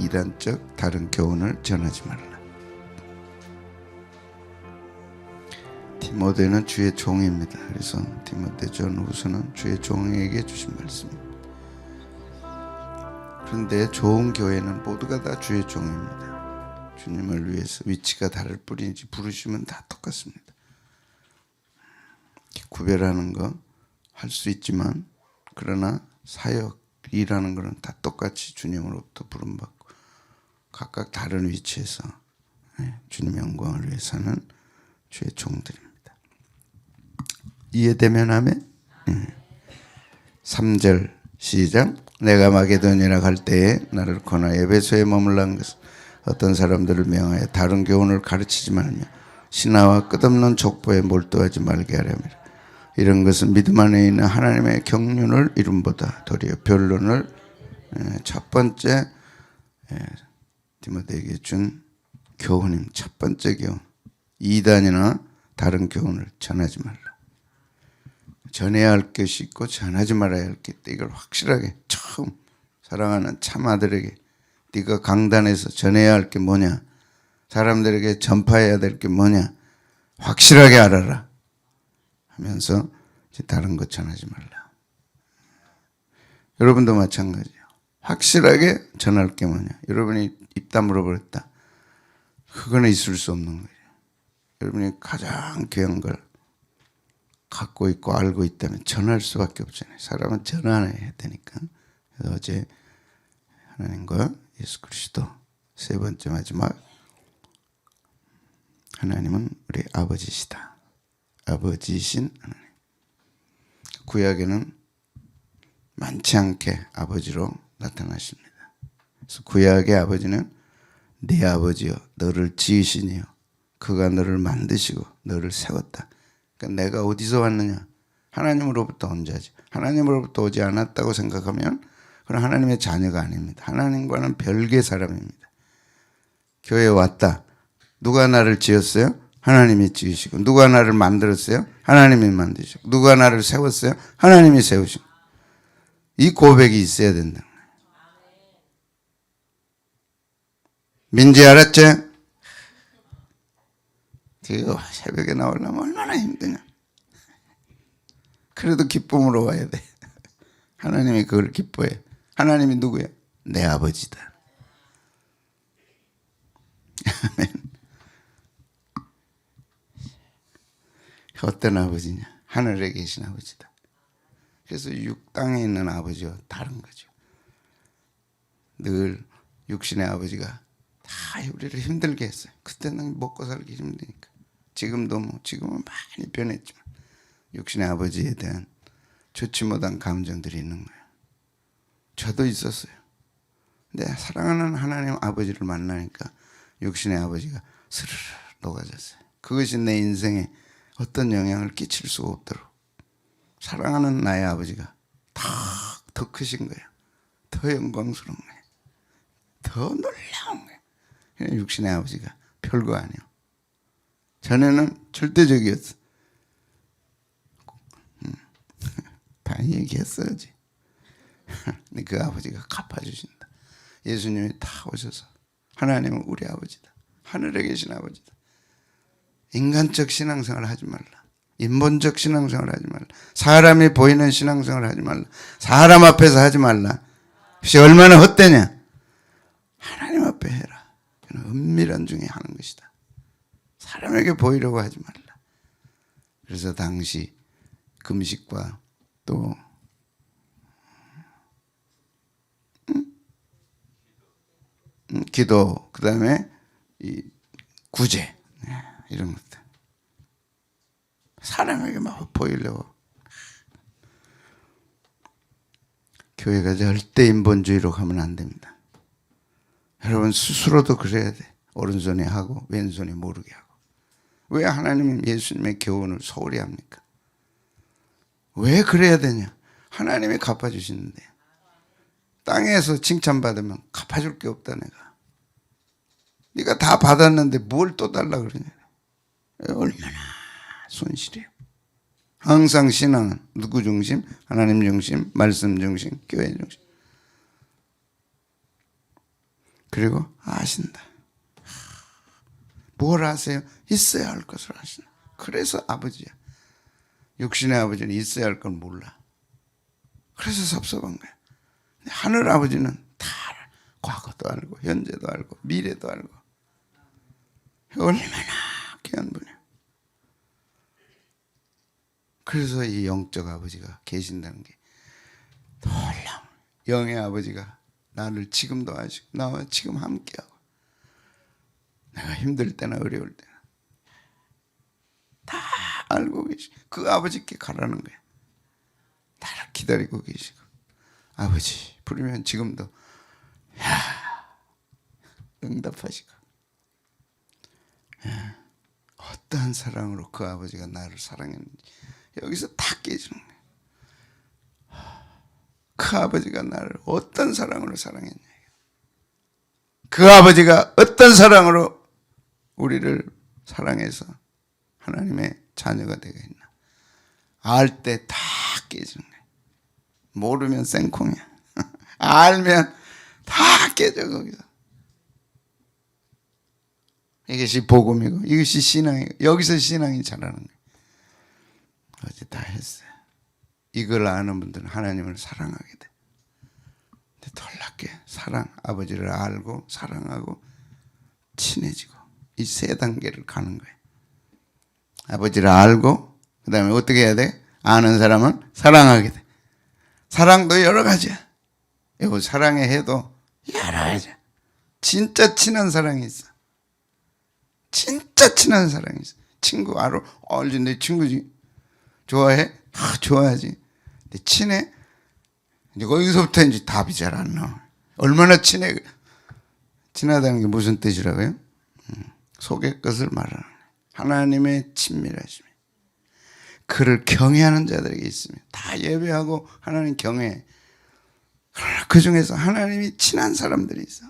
이단적 다른 교훈을 전하지 말라. 디모데는 주의 종입니다. 그래서 디모데 전후서는 주의 종에게 주신 말씀입니다. 그런데 좋은 교회는 모두가 다 주의 종입니다. 주님을 위해서 위치가 다를 뿐이지 부르시면 다 똑같습니다. 구별하는 거 할 수 있지만 그러나 사역, 일하는 거는 다 똑같이 주님으로부터 부름받고 각각 다른 위치에서 주님의 영광을 위해 사는 주의 종들입니다. 이해되면 아멘? 3절 시작. 내가 마게도니아 갈 때에 나를 권하여 에베소에 머물라 한 것은 어떤 사람들을 명하여 다른 교훈을 가르치지 말며 신하와 끝없는 족보에 몰두하지 말게 하려니라. 이런 것은 믿음 안에 있는 하나님의 경륜을 이름보다 도리어 변론을 첫 번째 디모데에게 준 교훈임. 첫 번째 교훈. 이단이나 다른 교훈을 전하지 말라. 전해야 할 것이 있고 전하지 말아야 할 게 있다. 이걸 확실하게 처음 사랑하는 참아들에게 네가 강단에서 전해야 할 게 뭐냐, 사람들에게 전파해야 될 게 뭐냐 확실하게 알아라 하면서 이제 다른 것 전하지 말라. 여러분도 마찬가지예요. 확실하게 전할 게 뭐냐. 여러분이 입 다물어 버렸다. 그거는 있을 수 없는 거예요. 여러분이 가장 귀한 걸 갖고 있고 알고 있다면 전할 수밖에 없잖아요. 사람은 전해야 되니까. 그래서 어제 하나님과 예수 그리스도 세 번째 마지막 하나님은 우리 아버지시다. 아버지신 하나님. 구약에는 많지 않게 아버지로 나타나십니다. 그래서 구약의 아버지는 네 아버지여 너를 지으시니요 그가 너를 만드시고 너를 세웠다. 그러니까 내가 어디서 왔느냐? 하나님으로부터 온 자지. 하나님으로부터 오지 않았다고 생각하면 그건 하나님의 자녀가 아닙니다. 하나님과는 별개의 사람입니다. 교회에 왔다. 누가 나를 지었어요? 하나님이 지으시고. 누가 나를 만들었어요? 하나님이 만드시고. 누가 나를 세웠어요? 하나님이 세우시고. 이 고백이 있어야 된다. 민지 알았지? 새벽에 나오려면 얼마나 힘드냐. 그래도 기쁨으로 와야 돼. 하나님이 그걸 기뻐해. 하나님이 누구야? 내 아버지다. 아멘. 어떤 아버지냐? 하늘에 계신 아버지다. 그래서 땅에 있는 아버지와 다른 거죠. 늘 육신의 아버지가 다 우리를 힘들게 했어요. 그때는 먹고 살기 힘드니까. 지금은 많이 변했지만 육신의 아버지에 대한 좋지 못한 감정들이 있는 거예요. 저도 있었어요. 근데 사랑하는 하나님 아버지를 만나니까 육신의 아버지가 스르르 녹아졌어요. 그것이 내 인생에 어떤 영향을 끼칠 수가 없도록 사랑하는 나의 아버지가 더 크신 거예요. 더 영광스러운 거예요. 더 놀라운 거예요. 육신의 아버지가 별거 아니에요. 전에는 절대적이었어. 다 얘기했어야지. 그 아버지가 갚아주신다. 예수님이 다 오셔서 하나님은 우리 아버지다. 하늘에 계신 아버지다. 인간적 신앙생활을 하지 말라. 인본적 신앙생활을 하지 말라. 사람이 보이는 신앙생활을 하지 말라. 사람 앞에서 하지 말라. 그것이 얼마나 헛되냐. 하나님 앞에 해라. 은밀한 중에 하는 것이다. 사람에게 보이려고 하지 말라. 그래서 당시 금식과 또 기도, 그 다음에 이 구제 이런 것들 사람에게 막 보이려고. 교회가 절대 인본주의로 가면 안 됩니다. 여러분 스스로도 그래야 돼. 오른손이 하고 왼손이 모르게 하고. 왜 하나님은 예수님의 교훈을 소홀히 합니까? 왜 그래야 되냐? 하나님이 갚아주시는데. 땅에서 칭찬받으면 갚아줄 게 없다 내가. 네가 다 받았는데 뭘 또 달라 그러냐. 얼마나 손실이에요. 항상 신앙은 누구 중심? 하나님 중심, 말씀 중심, 교회 중심. 그리고 아신다. 뭘 아세요? 있어야 할 것을 아신다. 그래서 아버지야. 육신의 아버지는 있어야 할 걸 몰라. 그래서 섭섭한 거야. 하늘 아버지는 다 알아. 과거도 알고 현재도 알고 미래도 알고. 얼마나 귀한 분이야. 그래서 이 영적 아버지가 계신다는 게 놀라워. 영의 아버지가 나를 지금도 아시고 나와 지금 함께하고 내가 힘들 때나 어려울 때나 다 알고 계시고 그 아버지께 가라는 거야. 나를 기다리고 계시고 아버지 부르면 지금도 야 응답하시고 야, 어떠한 사랑으로 그 아버지가 나를 사랑했는지 여기서 다 깨지는 거야. 그 아버지가 나를 어떤 사랑으로 사랑했냐. 그 아버지가 어떤 사랑으로 우리를 사랑해서 하나님의 자녀가 되겠나. 알 때 다 깨지는 거야. 모르면 생콩이야. 알면 다 깨져 거기서. 이것이 복음이고 이것이 신앙이고 여기서 신앙이 자라는 거예요. 어제 다 했어요. 이걸 아는 분들은 하나님을 사랑하게 돼. 근데 놀랍게 사랑, 아버지를 알고 사랑하고 친해지고 이 세 단계를 가는 거예요. 아버지를 알고 그 다음에 어떻게 해야 돼? 아는 사람은 사랑하게 돼. 사랑도 여러 가지야. 이거 사랑의 해도 여러 가지야. 진짜 친한 사랑이 있어. 진짜 친한 사랑이 있어. 친구 알아? 알지. 내 친구지. 좋아해? 좋아하지. 근데 친해? 이제 거기서부터 이제 답이 잘 안 나와. 얼마나 친해? 친하다는 게 무슨 뜻이라고요? 속의 것을 말하는 거예요. 하나님의 친밀하심이. 그를 경외하는 자들에게 있으며 다 예배하고 하나님 경외해. 그러나 그 중에서 하나님이 친한 사람들이 있어.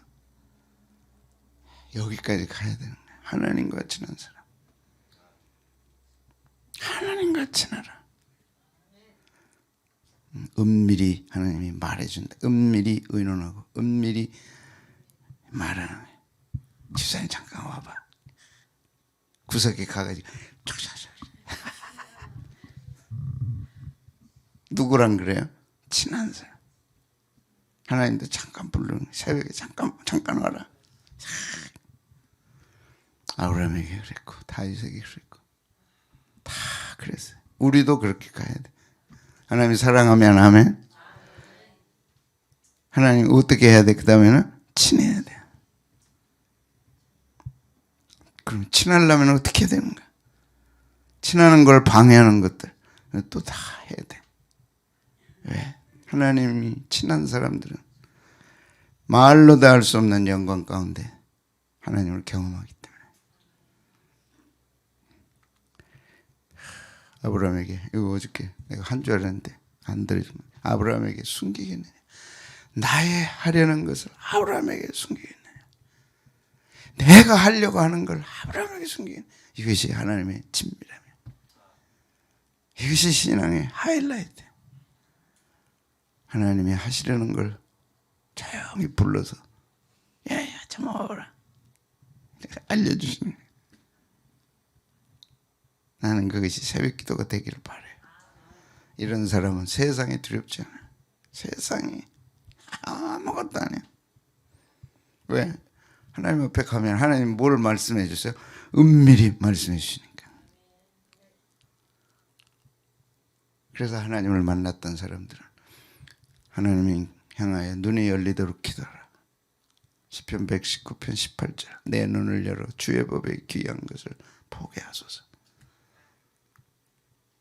여기까지 가야 되는 거야. 하나님과 친한 사람. 하나님과 친하라. 은밀히 하나님이 말해준다. 은밀히 의논하고 은밀히 말하는 거야. 집사님 잠깐 와봐. 구석에 가가지고 누구랑 그래요? 친한 사람. 하나님도 잠깐 부르는 새벽에 잠깐 와라. 아브라함에게 그랬고 다윗에게 그랬고 다 그랬어요. 우리도 그렇게 가야 돼. 하나님이 사랑하면 아멘. 하나님 어떻게 해야 돼? 그 다음에는 친해야 돼. 그럼 친하려면 어떻게 해야 되는가? 친하는 걸 방해하는 것들 또 다 해야 돼. 왜? 하나님이 친한 사람들은 말로 다 할 수 없는 영광 가운데 하나님을 경험하기 때문에. 아브라함에게 이거 어저께 내가 한 줄 알았는데 안 들어주면 아브라함에게 숨기겠느냐. 나의 하려는 것을 아브라함에게 숨기겠느냐. 내가 하려고 하는 걸 아브라함에게 숨기겠느냐. 이것이 하나님의 친밀함이야. 이것이 신앙의 하이라이트. 하나님이 하시려는 걸 조용히 불러서 야야 좀 와봐라 알려주시는 거예요. 나는 그것이 새벽 기도가 되기를 바라요. 이런 사람은 세상이 두렵지 않아요. 세상이 아무것도 아니에요. 왜? 하나님 앞에 가면 하나님 뭘 말씀해 주세요? 은밀히 말씀해 주시니까. 그래서 하나님을 만났던 사람들은 하나님이 향하여 눈이 열리도록 기도하라. 시편 119편 18절 내 눈을 열어 주의 법에 귀한 것을 보게 하소서.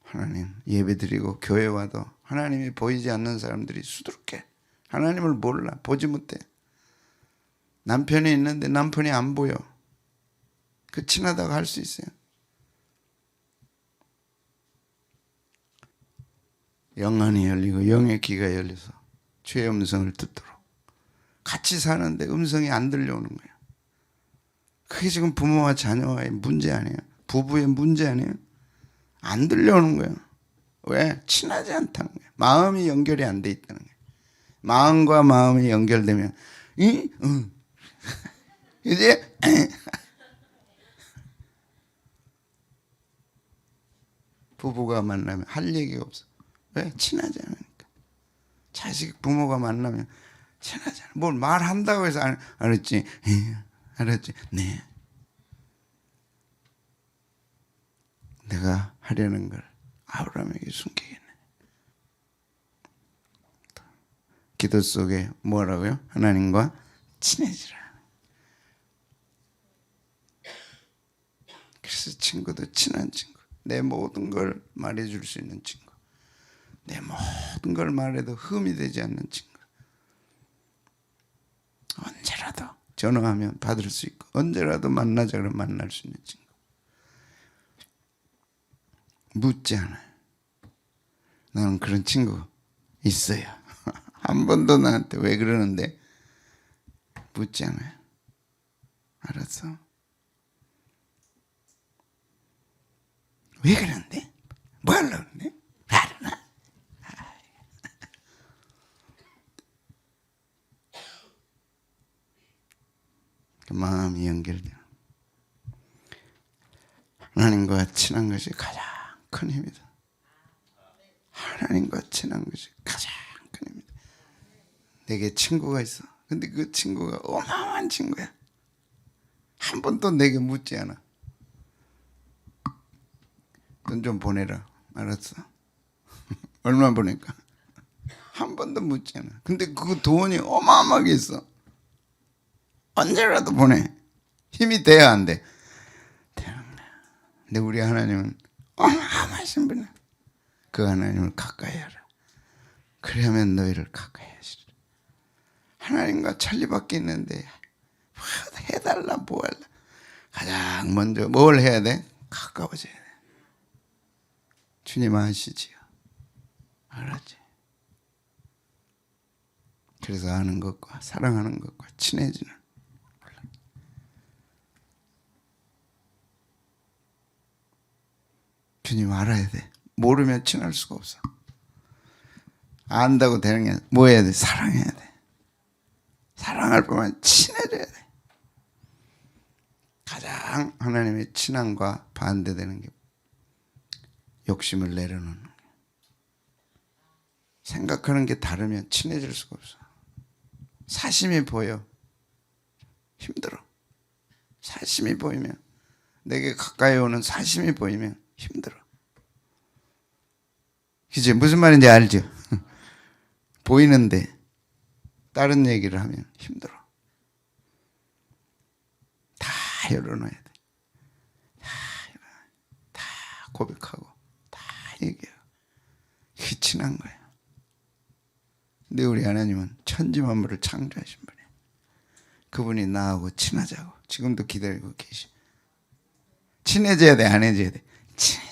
하나님 예배드리고 교회 와도 하나님이 보이지 않는 사람들이 수두룩해. 하나님을 몰라. 보지 못해. 남편이 있는데 남편이 안 보여. 그 친하다고 할 수 있어요. 영안이 열리고 영의 귀가 열려서 주의 음성을 듣도록. 같이 사는데 음성이 안 들려오는 거예요. 그게 지금 부모와 자녀와의 문제 아니에요. 부부의 문제 아니에요. 안 들려오는 거예요. 왜? 친하지 않다는 거예요. 마음이 연결이 안 돼 있다는 거예요. 마음과 마음이 연결되면 이제 부부가 만나면 할 얘기가 없어. 왜? 친하지 않으니까. 자식 부모가 만나면 친하지 않아. 뭘 말한다고 해서 알았지? 알았지? 네. 내가 하려는 걸 아브라함에게 숨기겠네. 기도 속에 뭐라고요? 하나님과 친해지라. 그래서 친구도 친한 친구. 내 모든 걸 말해줄 수 있는 친구. 내 모든 걸 말해도 흠이 되지 않는 친구. 언제라도 전화하면 받을 수 있고 언제라도 만나자 그러면 만날 수 있는 친구. 묻지 않아요. 나는 그런 친구 있어요. 한 번도 나한테 왜 그러는데 묻지 않아요. 알았어? 왜 그러는데? 뭐 하려고 그러는데? 알아나? 그 마음이 연결돼요. 하나님과 친한 것이 가장 큰 힘이다. 하나님과 친한 것이 가장 큰 힘이다. 내게 친구가 있어. 근데 그 친구가 어마어마한 친구야. 한 번도 내게 묻지 않아. 돈 좀 보내라. 알았어? 얼마 보낼까? 한 번도 묻지 않아. 근데 그 돈이 어마어마하게 있어. 언제라도 보내. 힘이 돼야 안 돼. 근데 우리 하나님은 어마어마하신 분이야. 그 하나님을 가까이 하라. 그러면 너희를 가까이 하시리라. 하나님과 천리밖에 있는데 해달라 뭐 할라. 가장 먼저 뭘 해야 돼? 가까워져야 돼. 주님 아시지요? 알았지? 그래서 아는 것과 사랑하는 것과 친해지는. 주님 알아야 돼. 모르면 친할 수가 없어. 안다고 되는 게 뭐 해야 돼? 사랑해야 돼. 사랑할 뿐만 친해져야 돼. 가장 하나님의 친함과 반대되는 게 욕심을 내려놓는 거예요. 생각하는 게 다르면 친해질 수가 없어. 사심이 보여. 힘들어. 사심이 보이면, 내게 가까이 오는 사심이 보이면 힘들어. 그치? 무슨 말인지 알죠? 보이는데 다른 얘기를 하면 힘들어. 다 열어놔야 돼. 다 고백하고 다 얘기하고. 그게 친한 거야. 근데 우리 하나님은 천지 만물을 창조하신 분이에요. 그분이 나하고 친하자고 지금도 기다리고 계시. 친해져야 돼, 안 해져야 돼? 친해져.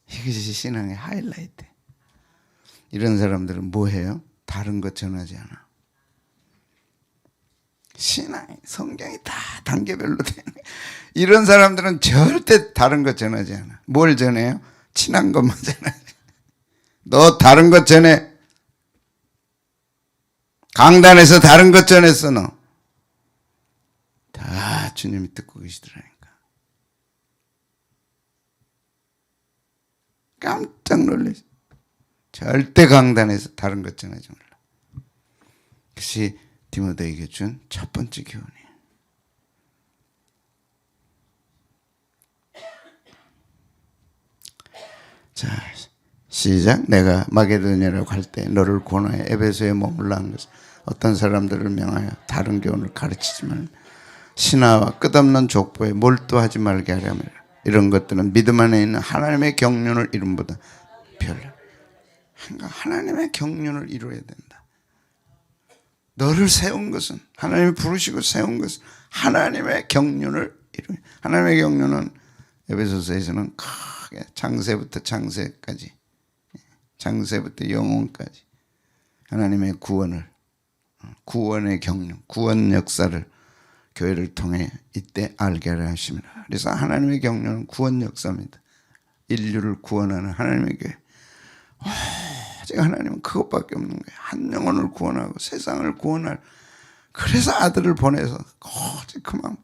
이것이 신앙의 하이라이트. 이런 사람들은 뭐 해요? 다른 것 전하지 않아. 신앙이, 성경이 다 단계별로 되네. 이런 사람들은 절대 다른 것 전하지 않아. 뭘 전해요? 친한 것만 전하지. 너 다른 것 전해. 강단에서 다른 것 전했어 너. 다 주님이 듣고 계시더라니까. 깜짝 놀랐어. 절대 강단에서 다른 것 전하지 말라. 그것이 디모데에게 준 첫 번째 교훈이에요. 자, 시작. 내가 마게도냐라고 할 때 너를 권하여 에베소에 머물라 한 것은 어떤 사람들을 명하여 다른 교훈을 가르치지만 신하와 끝없는 족보에 몰두하지 말게 하려면 이런 것들은 믿음 안에 있는 하나님의 경륜을 이룸보다 별로. 하나님의 경륜을 이루어야 된다. 너를 세운 것은, 하나님이 부르시고 세운 것은 하나님의 경륜을 이루어야. 하나님의 경륜은 에베소서에서는 크게 창세부터 창세까지, 창세부터 영혼까지 하나님의 구원의 경륜, 구원 역사를 교회를 통해 이때 알게 하려 하십니다. 그래서 하나님의 경륜은 구원 역사입니다. 인류를 구원하는 하나님의 교회. 오직 하나님은 그것밖에 없는 거예요. 한 영혼을 구원하고 세상을 구원할. 그래서 아들을 보내서 오직 그 마음.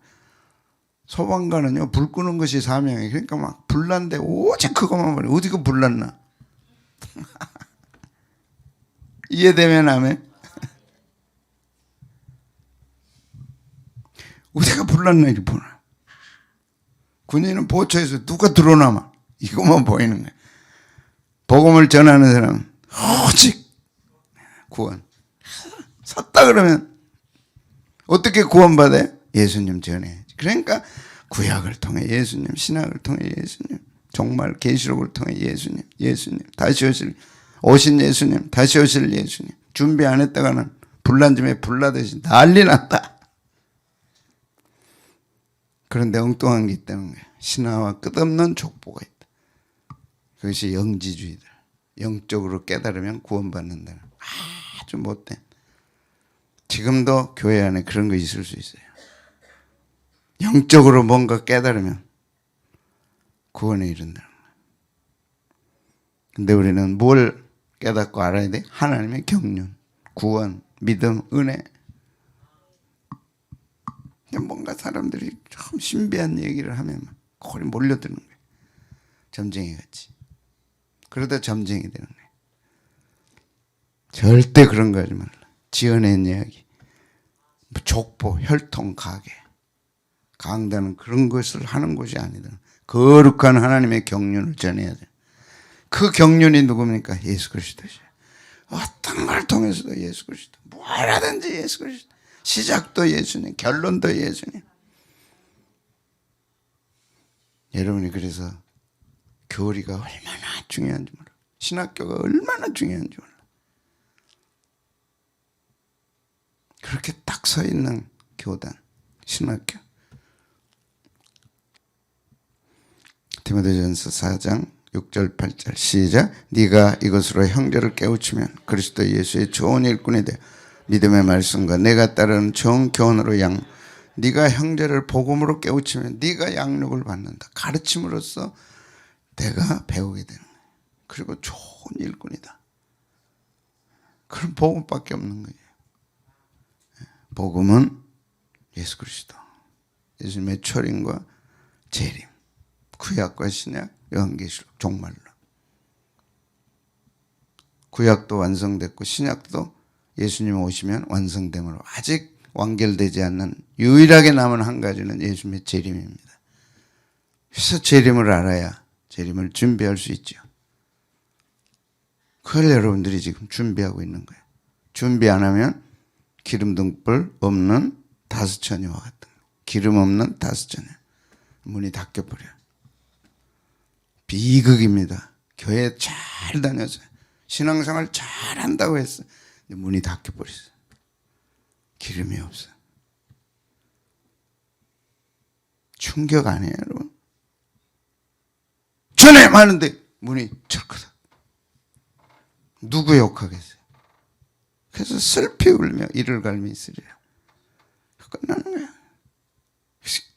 소방관은요, 불 끄는 것이 사명이에요. 그러니까 막 불난데 오직 그것만 보내. 어디가 불났나? 이해되면 아멘? 어디가 불났나 이렇게 보나. 군인은 보초에서 누가 들어오나마 이것만 보이는 거예요. 복음을 전하는 사람은 오직 구원. 섰다 그러면 어떻게 구원받아요? 예수님 전해야지. 그러니까 구약을 통해 예수님, 신약을 통해 예수님, 정말 계시록을 통해 예수님, 다시 오신 예수님, 다시 오실 예수님. 준비 안 했다가는 불난 집에 불나듯이 난리 났다. 그런데 엉뚱한 게 있다는 거예요. 신화와 끝없는 족보가 있다. 그것이 영지주의들. 영적으로 깨달으면 구원받는다는 아주 못된. 지금도 교회 안에 그런 거 있을 수 있어요. 영적으로 뭔가 깨달으면 구원에 이른다는 거예요. 근데 우리는 뭘 깨닫고 알아야 돼? 하나님의 경륜, 구원, 믿음, 은혜. 뭔가 사람들이 참 신비한 얘기를 하면 거기 몰려드는 거예요. 점쟁이 같이. 그러다 점쟁이 되는 거예요. 절대 그런 거 하지 말라. 지어낸 이야기. 족보, 혈통, 가계. 강단은 그런 것을 하는 곳이 아니다. 거룩한 하나님의 경륜을 전해야 돼. 그 경륜이 누굽니까? 예수 그리스도죠. 어떤 걸 통해서도 예수 그리스도. 뭐라든지 예수 그리스도. 시작도 예수님, 결론도 예수님. 여러분이 그래서 교리가 얼마나 중요한지 몰라. 신학교가 얼마나 중요한지 몰라. 그렇게 딱 서 있는 교단, 신학교. 디모데전서 4장 6절 8절 시작. 네가 이것으로 형제를 깨우치면 그리스도 예수의 좋은 일꾼이 되어 믿음의 말씀과 내가 따르는 정 교훈으로 네가 형제를 복음으로 깨우치면 네가 양육을 받는다. 가르침으로써 내가 배우게 되는 거예요. 그리고 좋은 일꾼이다. 그런 복음밖에 없는 거예요. 복음은 예수 그리스도, 예수님의 초림과 재림, 구약과 신약, 요한계시록, 종말론. 구약도 완성됐고 신약도 예수님 오시면 완성됨으로 아직 완결되지 않는 유일하게 남은 한 가지는 예수님의 재림입니다. 그래서 재림을 알아야 재림을 준비할 수 있죠. 그걸 여러분들이 지금 준비하고 있는 거예요. 준비 안 하면 기름등불 없는 다스처녀와 같은 거예요. 기름 없는 다스처녀. 문이 닫혀버려요. 비극입니다. 교회 잘 다녔어요. 신앙생활 잘 한다고 했어요. 근데 문이 닫혀버렸어요. 기름이 없어요. 충격 아니에요, 여러분? 전에 하는데 문이 철커덕. 누구 욕하겠어요? 그래서 슬피 울며 이를 갈미 있으리라. 끝나는 거야.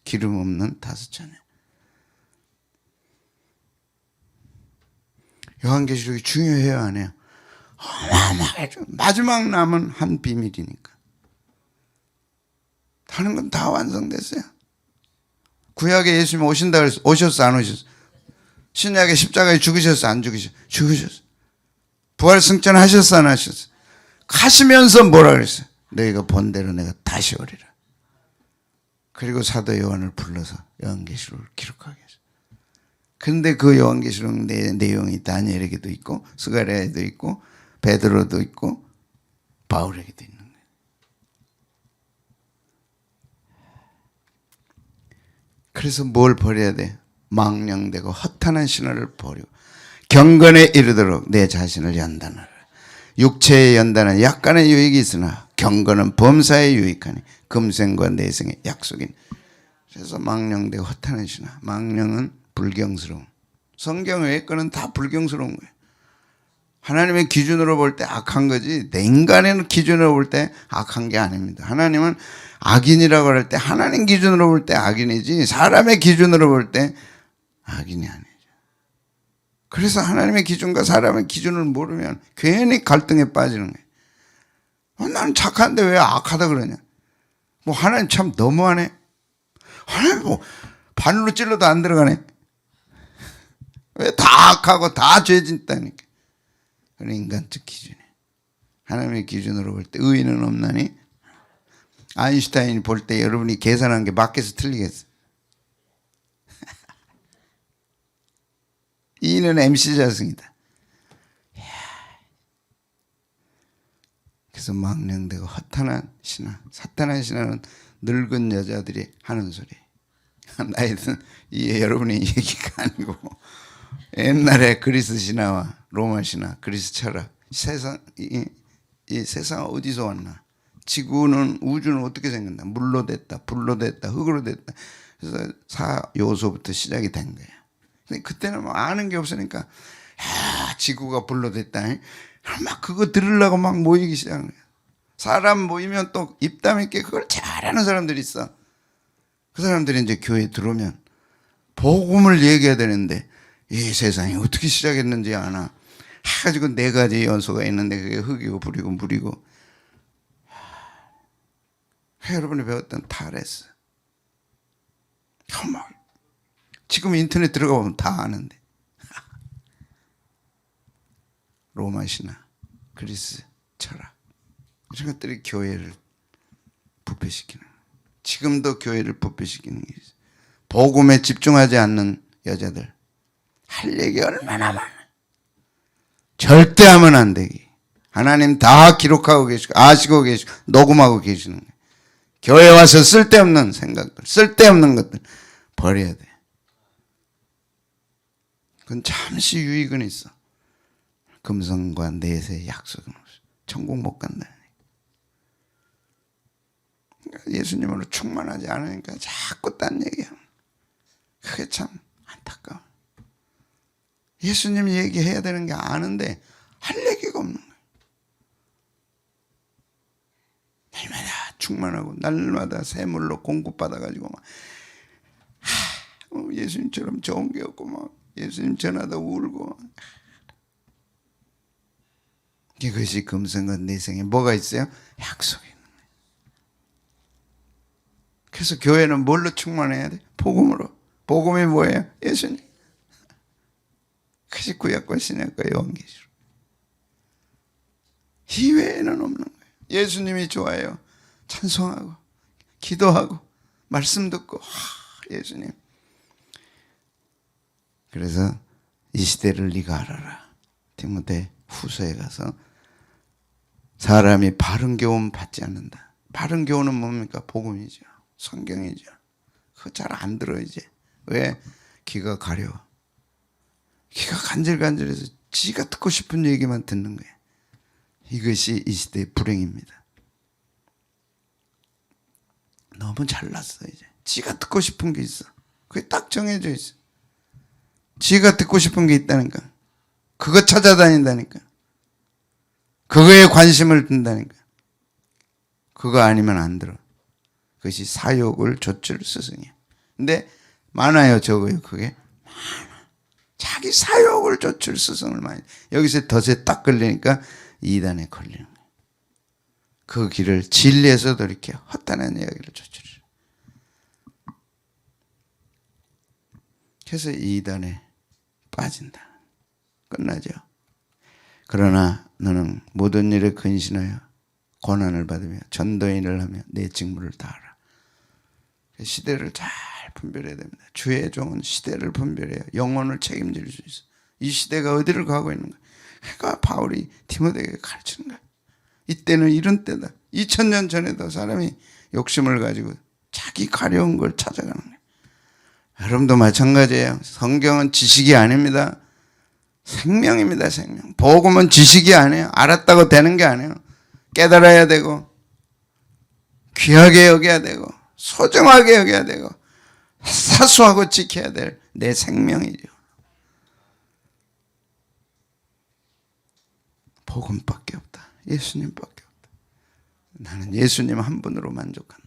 기름 없는 다스처녀. 요한계시록이 중요해요, 안 해요? 어마어마하게 마지막 남은 한 비밀이니까. 다른 건 다 완성됐어요. 구약에 예수님 오신다 그래서 오셨어, 안 오셨어? 신약에 십자가에 죽으셨어, 안 죽으셨어? 죽으셨어. 부활 승천하셨어, 안 하셨어? 가시면서 뭐라 그랬어요? 너희가 본 대로 내가 다시 오리라. 그리고 사도 요한을 불러서 요한계시록을 기록하게 했어요. 근데 그 요한계시록 내용이 다니엘에게도 있고 스가랴에도 있고 베드로도 있고 바울에게도 있는 거예요. 그래서 뭘 버려야 돼? 망령되고 허탄한 신화를 버리고 경건에 이르도록 내 자신을 연단하라. 육체의 연단은 약간의 유익이 있으나 경건은 범사에 유익하니 금생과 내생의 약속인. 그래서 망령되고 허탄한 신화. 망령은 불경스러움. 성경 외의 거는 다 불경스러운 거예요. 하나님의 기준으로 볼 때 악한 거지 내 인간의 기준으로 볼 때 악한 게 아닙니다. 하나님은 악인이라고 할 때 하나님 기준으로 볼 때 악인이지 사람의 기준으로 볼 때 악인이 아니죠. 그래서 하나님의 기준과 사람의 기준을 모르면 괜히 갈등에 빠지는 거예요. 나는 착한데 왜 악하다 그러냐. 뭐 하나님 참 너무하네. 하나님 뭐 바늘로 찔러도 안 들어가네. 왜 다 악하고 다 죄 짓다니까. 그런 인간적 기준이에요. 하나님의 기준으로 볼 때 의인은 없나니. 아인슈타인이 볼 때 여러분이 계산한 게 맞겠어 틀리겠어. 이는 MC 자승이다. 그래서 망령되고 허탄한 신화. 사탄한 신화는 늙은 여자들이 하는 소리. 나이든 이게 여러분의 얘기가 아니고 옛날에 그리스 신화와 로마 신화, 그리스 철학. 세상 이 세상 어디서 왔나? 지구는 우주는 어떻게 생겼나? 물로 됐다, 불로 됐다, 흙으로 됐다. 그래서 4요소부터 시작이 된 거야. 근데 그때는 뭐 아는 게 없으니까 야, 지구가 불로 됐다. 막 그거 들으려고 막 모이기 시작한 거야. 사람 모이면 또 입담 있게 그걸 잘하는 사람들이 있어. 그 사람들이 이제 교회에 들어오면 복음을 얘기해야 되는데 이 세상이 어떻게 시작했는지 아나. 해가지고 4가지 요소가 있는데 그게 흙이고 불이고 물이고. 여러분이 배웠던 타레스. 정말 지금 인터넷 들어가 보면 다 아는데. 로마 신화, 그리스 철학 이런 것들이 교회를 부패시키는 거예요. 지금도 교회를 부패시키는 게 있어요. 복음에 집중하지 않는 여자들 할 얘기 얼마나 많아. 절대 하면 안 되기. 하나님 다 기록하고 계시고 아시고 계시고 녹음하고 계시는 거예요. 교회 와서 쓸데없는 생각들, 쓸데없는 것들 버려야 돼. 그건 잠시 유익은 있어. 금성과 내세의 약속은 없어. 천국 못 간다니까. 예수님으로 충만하지 않으니까 자꾸 딴 얘기야. 그게 참 안타까워. 예수님 얘기해야 되는 게 아는데 할 얘기가 없는 거야. 날마다 충만하고 날마다 새물로 공급받아가지고 막 예수님처럼 좋은 게 없고 막 예수님 전하다 울고. 이것이 금성과 내생에 뭐가 있어요? 약속이 있는 거예요. 그래서 교회는 뭘로 충만해야 돼? 복음으로. 복음이 뭐예요? 예수님. 그것이 구약과 신약과 요한계시록. 이 외에는 없는 거예요. 예수님이 좋아요. 찬송하고 기도하고 말씀 듣고 예수님. 그래서 이 시대를 네가 알아라. 디모데 후서에 가서 사람이 바른 교훈 받지 않는다. 바른 교훈은 뭡니까? 복음이죠. 성경이죠. 그거 잘 안 들어 이제. 왜? 귀가 가려워. 귀가 간질간질해서 지가 듣고 싶은 얘기만 듣는 거예요. 이것이 이 시대의 불행입니다. 너무 잘났어 이제. 지가 듣고 싶은 게 있어. 그게 딱 정해져 있어. 지가 듣고 싶은 게 있다니까. 그거 찾아다닌다니까. 그거에 관심을 둔다니까. 그거 아니면 안 들어. 그것이 사욕을 좇을 스승이야. 근데 많아요, 적어요, 그게. 많아. 자기 사욕을 좇을 스승을 많이. 여기서 덫에 딱 걸리니까 이단에 걸리는 거야. 그 길을 진리에서도 이렇게 헛다는 이야기를 좇으려. 그래서 이단에 빠진다. 끝나죠. 그러나 너는 모든 일에 근신하여 고난을 받으며 전도인을 하며 내 직무를 다하라. 시대를 잘 분별해야 됩니다. 주의 종은 시대를 분별해야 영혼을 책임질 수 있어. 이 시대가 어디를 가고 있는가. 그러니까 바울이 디모데에게 가르치는 거야. 이때는 이런 때다. 2000년 전에도 사람이 욕심을 가지고 자기 가려운 걸 찾아가는 거야. 여러분도 마찬가지예요. 성경은 지식이 아닙니다. 생명입니다. 생명. 복음은 지식이 아니에요. 알았다고 되는 게 아니에요. 깨달아야 되고 귀하게 여겨야 되고 소중하게 여겨야 되고 사수하고 지켜야 될 내 생명이죠. 복음밖에 없다. 예수님밖에 없다. 나는 예수님 한 분으로 만족한다.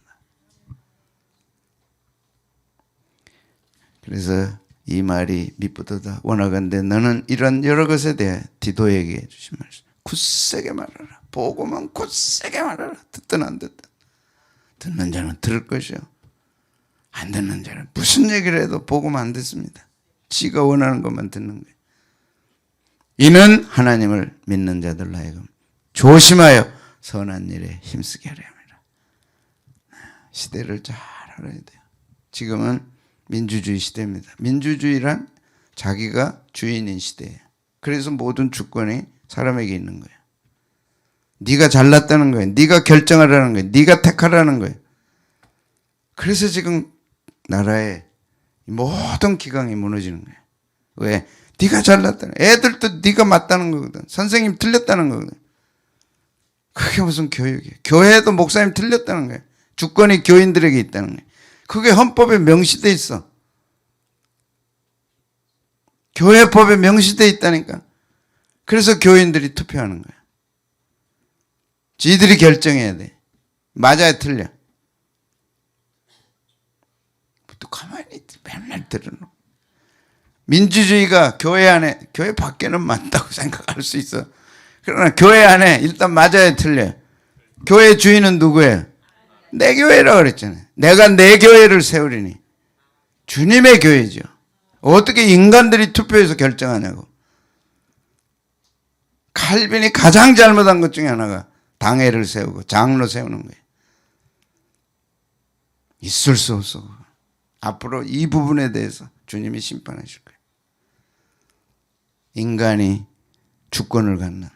그래서 이 말이 미쁘도다. 원하건대 너는 이런 여러 것에 대해 디도에게 주신 말씀 굳세게 말하라. 복음은 굳세게 말하라. 듣든 안 듣든. 듣는 자는 들을 것이요. 안 듣는 자는 무슨 얘기를 해도 복음 안 듣습니다. 지가 원하는 것만 듣는 거예요. 이는 하나님을 믿는 자들 하여금 조심하여 선한 일에 힘쓰게 하려 합니다. 시대를 잘 알아야 돼요. 지금은 민주주의 시대입니다. 민주주의란 자기가 주인인 시대예요. 그래서 모든 주권이 사람에게 있는 거예요. 네가 잘났다는 거예요. 네가 결정하라는 거예요. 네가 택하라는 거예요. 그래서 지금 나라의 모든 기강이 무너지는 거예요. 왜? 네가 잘났다는 거예요. 애들도 네가 맞다는 거거든. 선생님 틀렸다는 거거든. 그게 무슨 교육이에요. 교회도 목사님 틀렸다는 거예요. 주권이 교인들에게 있다는 거예요. 그게 헌법에 명시돼 있어. 교회법에 명시돼 있다니까. 그래서 교인들이 투표하는 거야. 지들이 결정해야 돼. 맞아야 틀려. 또 가만히 맨날 들으노. 민주주의가 교회 안에, 교회 밖에는 맞다고 생각할 수 있어. 그러나 교회 안에 일단 맞아야 틀려. 교회 주인은 누구예요? 내 교회라고 그랬잖아요. 내가 내 교회를 세우리니. 주님의 교회죠. 어떻게 인간들이 투표해서 결정하냐고. 칼빈이 가장 잘못한 것 중에 하나가 당회를 세우고 장로 세우는 거예요. 있을 수 없어. 앞으로 이 부분에 대해서 주님이 심판하실 거예요. 인간이 주권을 갖는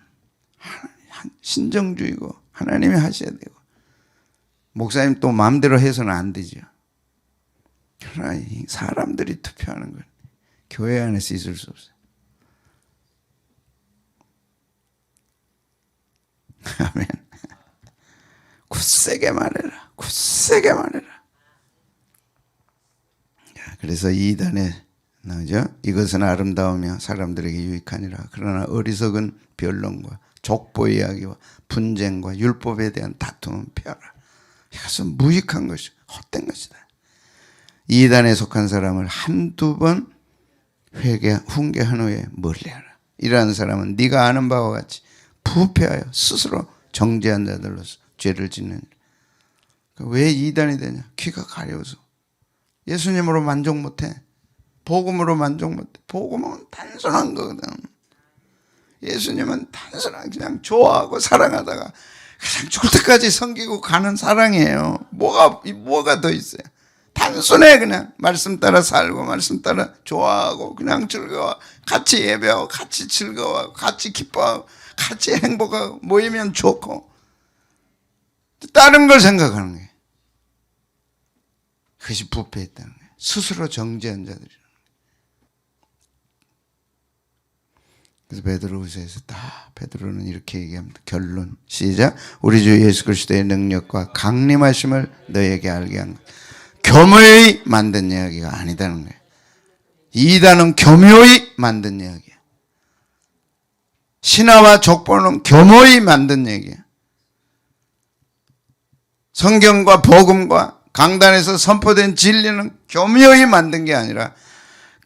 신정주의고 하나님이 하셔야 되고 목사님 또 마음대로 해서는 안 되죠. 그러나 사람들이 투표하는 건 교회 안에서 있을 수 없어요. 아멘. 굳세게 말해라. 굳세게 말해라. 그래서 이단에 나오죠. 이것은 아름다우며 사람들에게 유익하니라. 그러나 어리석은 변론과 족보 이야기와 분쟁과 율법에 대한 다툼은 피하라. 이것은 무익한 것이 헛된 것이다. 이단에 속한 사람을 한두 번 훈계한 후에 멀리하라. 이러한 사람은 네가 아는 바와 같이 부패하여 스스로 정죄한 자들로서 죄를 짓는. 왜 이단이 되냐? 귀가 가려워서. 예수님으로 만족 못해. 복음으로 만족 못해. 복음은 단순한 거거든. 예수님은 단순한 그냥 좋아하고 사랑하다가 그냥 죽을 때까지 섬기고 가는 사랑이에요. 뭐가 더 있어요? 단순해. 그냥 말씀 따라 살고 말씀 따라 좋아하고 그냥 즐거워. 같이 예배하고 같이 즐거워하고 같이 기뻐하고 같이 행복하고 모이면 좋고 다른 걸 생각하는 거예요. 그것이 부패했다는 거예요. 스스로 정죄한 자들이라는 거예요. 그래서 베드로후서에서 베드로는 이렇게 얘기합니다. 결론 시작. 우리 주 예수 그리스도의 능력과 강림하심을 너에게 알게 한 것. 교묘히 만든 이야기가 아니다는 거예요. 이단은 교묘히 만든 이야기야. 신화와 족보는 교묘히 만든 얘기야. 성경과 복음과 강단에서 선포된 진리는 교묘히 만든 게 아니라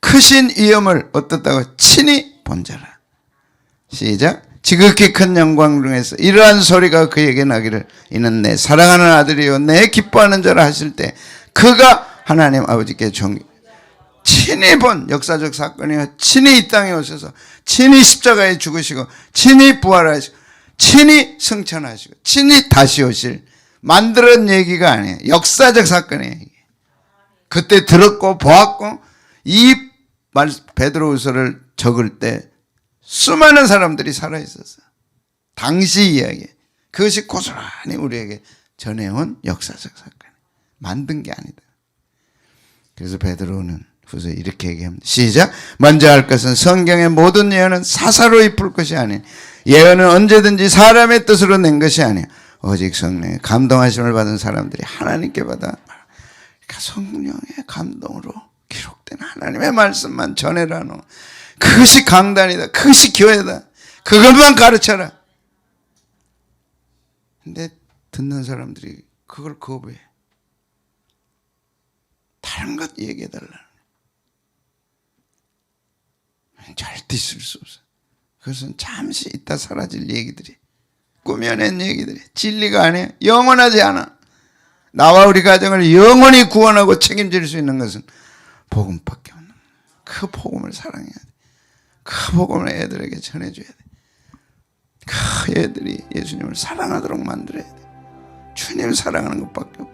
크신 위엄을 어떻다고 친히 본 자라. 시작. 지극히 큰 영광 중에서 이러한 소리가 그에게 나기를 이는 내 사랑하는 아들이요 내 기뻐하는 자라 하실 때 그가 하나님 아버지께 친히 본 역사적 사건이요 친히 이 땅에 오셔서 친히 십자가에 죽으시고 친히 부활하시고 친히 승천하시고 친히 다시 오실 만드는 얘기가 아니에요. 역사적 사건이에요. 그때 들었고 보았고 이 베드로후서를 적을 때 수많은 사람들이 살아있었어요. 당시 이야기. 그것이 고스란히 우리에게 전해온 역사적 사건. 만든 게 아니다. 그래서 베드로는 후서 이렇게 얘기합니다. 시작. 먼저 할 것은 성경의 모든 예언은 사사로이 풀 것이 아닌 예언은 언제든지 사람의 뜻으로 낸 것이 아니야. 오직 성령의 감동하심을 받은 사람들이 하나님께 받아. 그러니까 성령의 감동으로 기록된 하나님의 말씀만 전해라노. 그것이 강단이다. 그것이 교회다. 그것만 가르쳐라. 근데 듣는 사람들이 그걸 거부해. 다른 것 얘기해달라. 절대 있을 수 없어. 그것은 잠시 있다 사라질 얘기들이, 꾸며낸 얘기들이, 진리가 아니야. 영원하지 않아. 나와 우리 가정을 영원히 구원하고 책임질 수 있는 것은 복음밖에 없는 거야. 그 복음을 사랑해야 돼. 그 복음을 애들에게 전해줘야 돼. 그 애들이 예수님을 사랑하도록 만들어야 돼. 주님을 사랑하는 것밖에 없어.